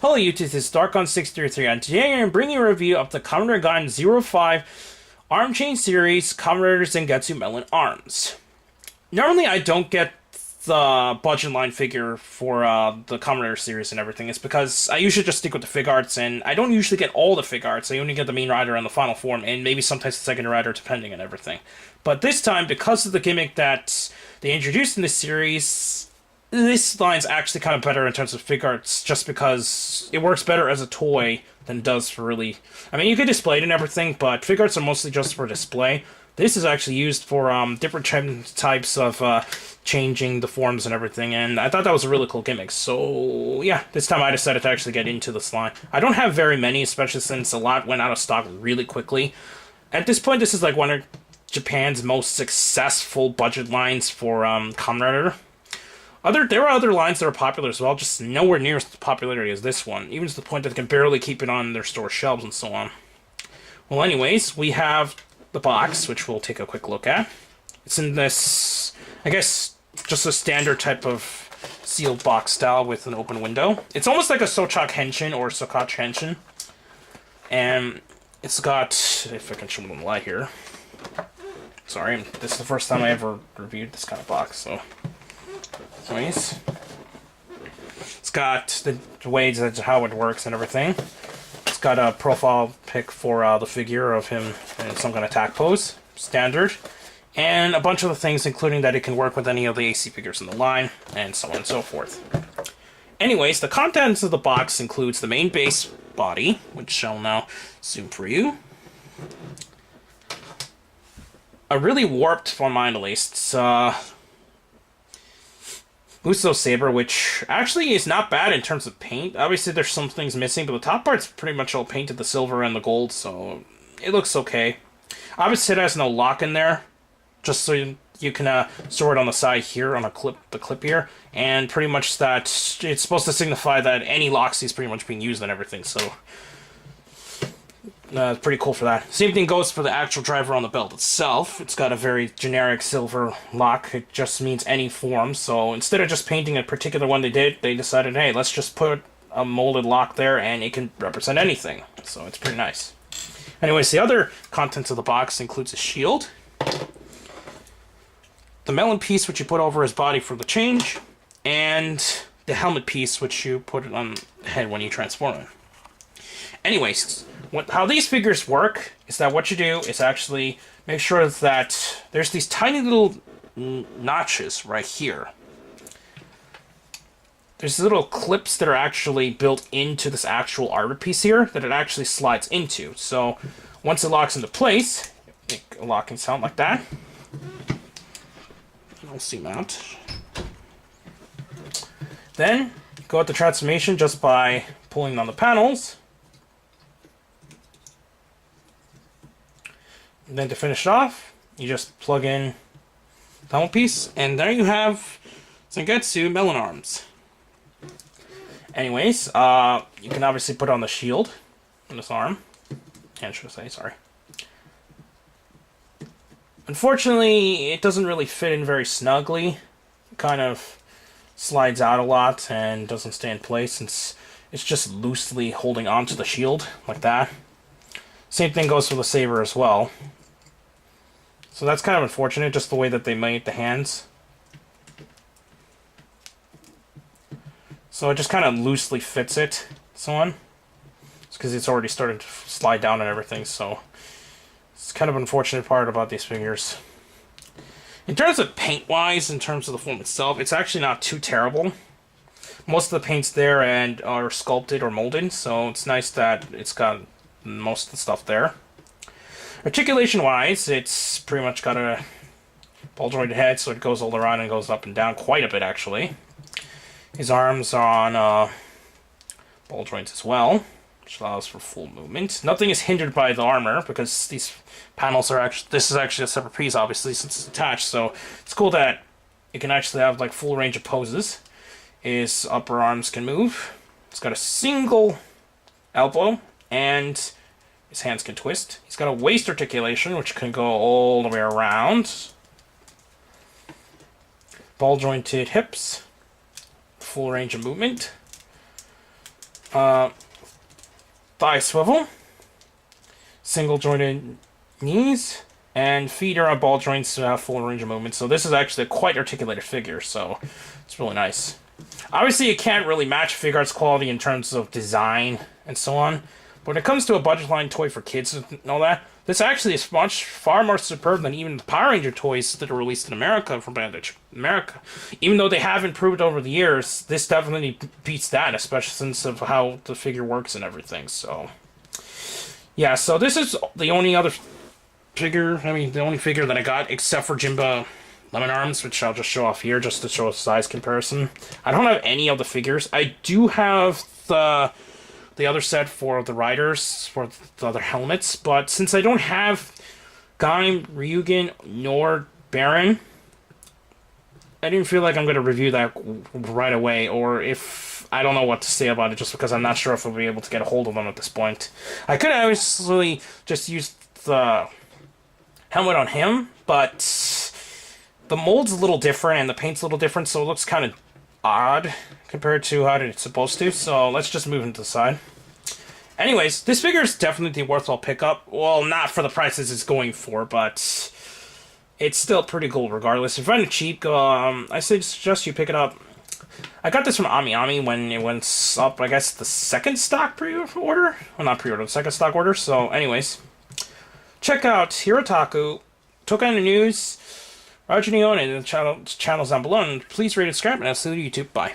Hello YouTube, this is Darkon633 and today I'm bringing a review of the Kamen Rider Gaim 05 Arm Chain Series Kamen Rider Zangetsu Melon Arms. Normally I don't get the budget line figure for the Kamen Rider series and everything. It's because I usually just stick with the fig arts, and I don't usually get all the fig arts. I only get the main rider and the final form, and maybe sometimes the second rider depending on everything. But this time, because of the gimmick that they introduced in this series, this line's actually kind of better in terms of fig arts, just because it works better as a toy than it does for really... I mean, you could display it and everything, but fig arts are mostly just for display. This is actually used for different types of changing the forms and everything, and I thought that was a really cool gimmick. So, yeah, this time I decided to actually get into this line. I don't have very many, especially since a lot went out of stock really quickly. At this point, this is like one of Japan's most successful budget lines for Kamen Rider. There are other lines that are popular as well, just nowhere near as popularity as this one, even to the point that they can barely keep it on their store shelves and so on. Well, anyways, we have the box, which we'll take a quick look at. It's in this, I guess, just a standard type of sealed box style with an open window. It's almost like a Sochak Henshin or Sokachi Henshin. And it's got, if I can show them the light here. Sorry, this is the first time I ever reviewed this kind of box, so... Anyways, it's got the ways that how it works and everything. It's got a profile pic for the figure of him in some kind of attack pose, standard, and a bunch of the things, including that it can work with any of the AC figures in the line, and so on and so forth. Anyways, the contents of the box includes the main base body, which I'll now zoom for you. A really warped, for mine at least, Uso Saber, which actually is not bad in terms of paint. Obviously, there's some things missing, but the top part's pretty much all painted the silver and the gold, so it looks okay. Obviously, it has no lock in there, just so you can store it on the side here, on the clip here, and pretty much that it's supposed to signify that any lock is pretty much being used and everything, so... pretty cool for that. Same thing goes for the actual driver on the belt itself. It's got a very generic silver lock. It just means any form. So instead of just painting a particular one they decided, hey, let's just put a molded lock there and it can represent anything. So it's pretty nice. Anyways, the other contents of the box includes a shield, the melon piece which you put over his body for the change, and the helmet piece which you put it on the head when you transform him. Anyways, how these figures work is that what you do is actually make sure that there's these tiny little notches right here. There's little clips that are actually built into this actual armor piece here that it actually slides into. So once it locks into place, make a locking sound like that. I'll zoom out. Then go at the transformation just by pulling on the panels. And then to finish it off, you just plug in the helmet piece, and there you have Zangetsu Melon Arms. Anyways, you can obviously put on the shield on this arm. Hand, should I say, sorry. Unfortunately, it doesn't really fit in very snugly. It kind of slides out a lot and doesn't stay in place since it's just loosely holding onto the shield, like that. Same thing goes for the saber as well. So that's kind of unfortunate, just the way that they made the hands. So it just kind of loosely fits it, so on. It's because it's already started to slide down and everything, so it's kind of an unfortunate part about these figures. In terms of paint-wise, in terms of the form itself, it's actually not too terrible. Most of the paints there and are sculpted or molded, so it's nice that it's got most of the stuff there. Articulation-wise, it's pretty much got a ball-jointed head, so it goes all around and goes up and down quite a bit, actually. His arms are on ball joints as well, which allows for full movement. Nothing is hindered by the armor, because these panels are actually... This is actually a separate piece, obviously, since it's attached, so it's cool that it can actually have, like, full range of poses. His upper arms can move. It's got a single elbow, and his hands can twist. He's got a waist articulation, which can go all the way around. Ball-jointed hips. Full range of movement. Thigh swivel, single jointed knees, and feet are on ball joints to have full range of movement. So this is actually a quite articulated figure, so it's really nice. Obviously, it can't really match Figure Arts quality in terms of design and so on. But when it comes to a budget line toy for kids and all that, this actually is far more superb than even the Power Ranger toys that are released in America from Bandage America. Even though they have improved over the years, this definitely beats that, especially since of how the figure works and everything. So, yeah, so this is the only other figure, the only figure that I got, except for Jimba Lemon Arms, which I'll just show off here, just to show a size comparison. I don't have any of the figures. I do have the other set for the riders, for the other helmets, but since I don't have Gaim, Ryugen, nor Baron, I didn't feel like I'm going to review that right away, or if I don't know what to say about it, just because I'm not sure if I'll be able to get a hold of them at this point. I could obviously just use the helmet on him, but the mold's a little different and the paint's a little different, so it looks kind of odd compared to how it's supposed to, so let's just move into the side. Anyways, this figure is definitely a worthwhile pickup. Well, not for the prices it's going for, but it's still pretty cool regardless. If you find it cheap, I suggest you pick it up. I got this from Ami when it went up, I guess, the second stock pre-order? Well, not pre-order, the second stock order. So, anyways, check out Hirotaku, Tokai News, Rajio, and the channels down below, and please rate and subscribe, and I'll see you on YouTube. Bye.